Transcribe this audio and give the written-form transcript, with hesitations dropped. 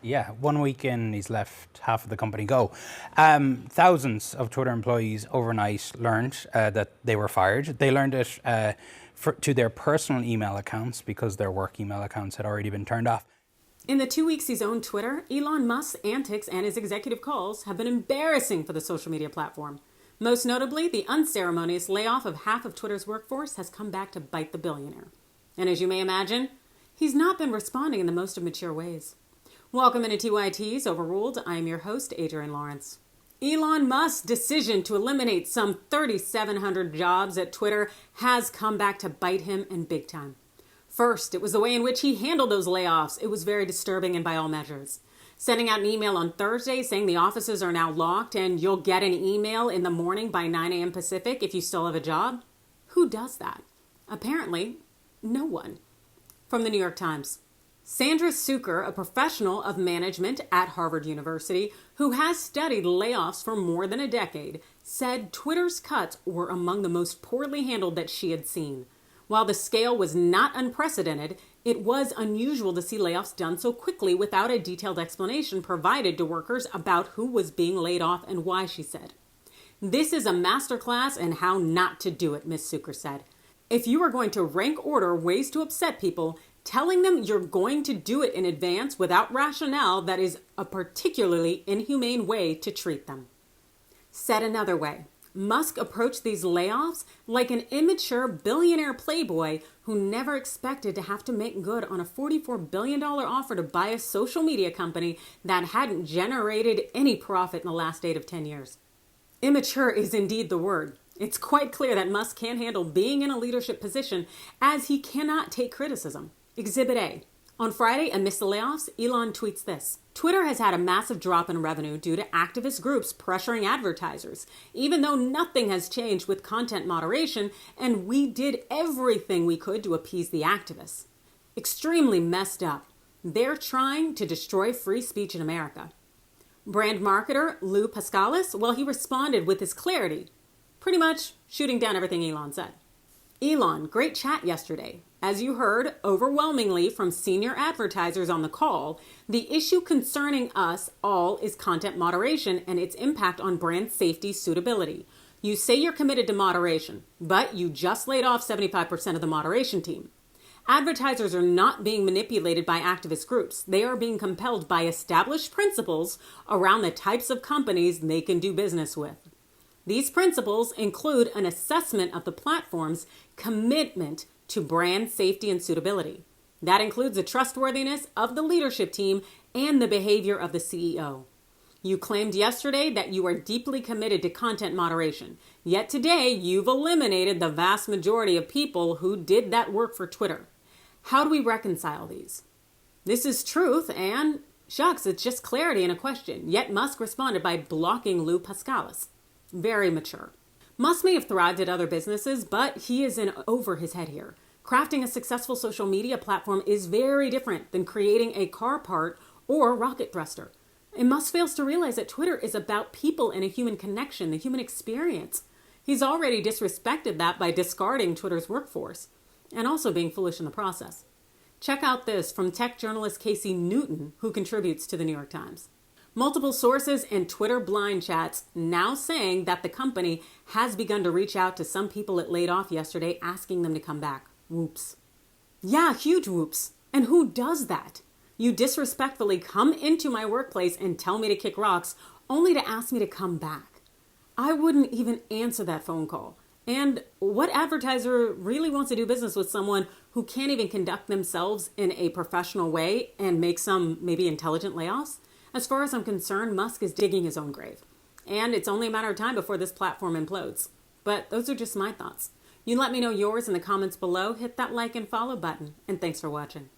Yeah, 1 week in, he's left half of the company go. Thousands of Twitter employees overnight learned that they were fired. They learned it to their personal email accounts because their work email accounts had already been turned off. In the 2 weeks he's owned Twitter, Elon Musk's antics and his executive calls have been embarrassing for the social media platform. Most notably, the unceremonious layoff of half of Twitter's workforce has come back to bite the billionaire. And as you may imagine, he's not been responding in the most mature ways. Welcome into TYT's Overruled. I am your host, Adrienne Lawrence. Elon Musk's decision to eliminate some 3,700 jobs at Twitter has come back to bite him in big time. First, it was the way in which he handled those layoffs. It was very disturbing and by all measures. Sending out an email on Thursday saying the offices are now locked and you'll get an email in the morning by 9 a.m. Pacific if you still have a job. Who does that? Apparently, no one. From the New York Times. Sandra Zucker, a professional of management at Harvard University who has studied layoffs for more than a decade, said Twitter's cuts were among the most poorly handled that she had seen. While the scale was not unprecedented, it was unusual to see layoffs done so quickly without a detailed explanation provided to workers about who was being laid off and why, she said. This is a masterclass in how not to do it, Ms. Zucker said. If you are going to rank order ways to upset people, telling them you're going to do it in advance without rationale, that is a particularly inhumane way to treat them. Said another way, Musk approached these layoffs like an immature billionaire playboy who never expected to have to make good on a $44 billion offer to buy a social media company that hadn't generated any profit in the last 8 of 10 years. Immature is indeed the word. It's quite clear that Musk can't handle being in a leadership position as he cannot take criticism. Exhibit A. On Friday, amidst the layoffs, Elon tweets this. Twitter has had a massive drop in revenue due to activist groups pressuring advertisers, even though nothing has changed with content moderation, and we did everything we could to appease the activists. Extremely messed up. They're trying to destroy free speech in America. Brand marketer Lou Pascalis, well, he responded with his clarity, pretty much shooting down everything Elon said. Elon, great chat yesterday. As you heard overwhelmingly from senior advertisers on the call, the issue concerning us all is content moderation and its impact on brand safety suitability. You say you're committed to moderation, but you just laid off 75% of the moderation team. Advertisers are not being manipulated by activist groups. They are being compelled by established principles around the types of companies they can do business with. These principles include an assessment of the platform's commitment to brand safety and suitability. That includes the trustworthiness of the leadership team and the behavior of the CEO. You claimed yesterday that you are deeply committed to content moderation, yet today you've eliminated the vast majority of people who did that work for Twitter. How do we reconcile these? This is truth and, shucks, it's just clarity in a question, yet Musk responded by blocking Lou Pascalis. Very mature. Musk may have thrived at other businesses, but he is in over his head here. Crafting a successful social media platform is very different than creating a car part or rocket thruster. And Musk fails to realize that Twitter is about people and a human connection, the human experience. He's already disrespected that by discarding Twitter's workforce and also being foolish in the process. Check out this from tech journalist Casey Newton, who contributes to the New York Times. Multiple sources and Twitter blind chats now saying that the company has begun to reach out to some people it laid off yesterday, asking them to come back. Whoops. Yeah, huge whoops. And who does that? You disrespectfully come into my workplace and tell me to kick rocks, only to ask me to come back. I wouldn't even answer that phone call. And what advertiser really wants to do business with someone who can't even conduct themselves in a professional way and make some maybe intelligent layoffs? As far as I'm concerned, Musk is digging his own grave. And it's only a matter of time before this platform implodes. But those are just my thoughts. You let me know yours in the comments below. Hit that like and follow button. And thanks for watching.